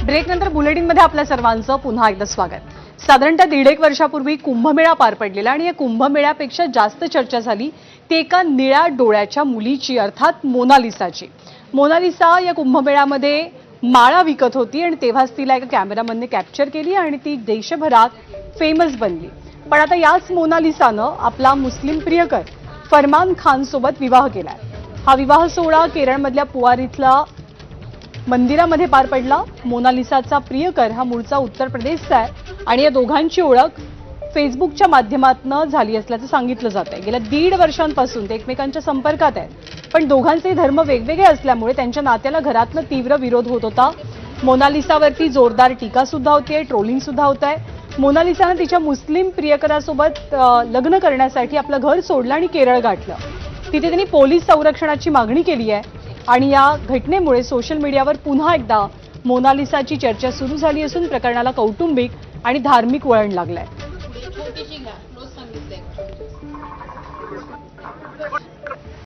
ब्रेकनंतर बुलेटिनमध्ये आपल्या सर्वांचं पुन्हा एकदा स्वागत। साधारणतः 1.5 वर्षापूर्वी कुंभमेळा पार पडलेला आणि या कुंभमेळ्यापेक्षा जास्त चर्चा झाली ती एका निळ्या डोळ्याच्या मुलीची, अर्थात मोनालिसाची। मोनालिसा या कुंभमेळ्यामध्ये माळा विकत होती आणि तेव्हाच तिला एका कॅमेरामनने कॅप्चर केली आणि ती देशभरात फेमस बनली। पण आता याच मोनालिसानं आपला मुस्लिम प्रियकर फरमान खान सोबत विवाह केलाय। हा विवाह सोहळा केरळमधल्या पुआर इथला मंदिरामध्ये पार पडला। मोनालिसाचा प्रियकर हा मूळचा उत्तर प्रदेशचा आहे आणि या दोघांची ओळख फेसबुकच्या माध्यमातून झाली असल्याचं सांगितलं जातंय। गेल्या 1.5 वर्षांपासून ते एकमेकांच्या संपर्कात आहेत, पण दोघांचे धर्म वेगवेगळे असल्यामुळे त्यांच्या नात्याला घरातनं तीव्र विरोध होत होता। मोनालिसावरती जोरदार टीका सुद्धा होतीये, ट्रोलिंग सुद्धा होत आहे। मोनालिसानं तिच्या मुस्लिम प्रियकरासोबत लग्न करण्यासाठी आपलं घर सोडलं आणि केरळ गाठलं। तिथे त्यांनी पोलीस संरक्षणाची मागणी केली आहे आणि या घटनेमुळे सोशल मीडियावर पुन्हा एकदा मोनालिसाची चर्चा सुरू झाली असून प्रकरणाला कौटुंबिक आणि धार्मिक वळण लागलंय।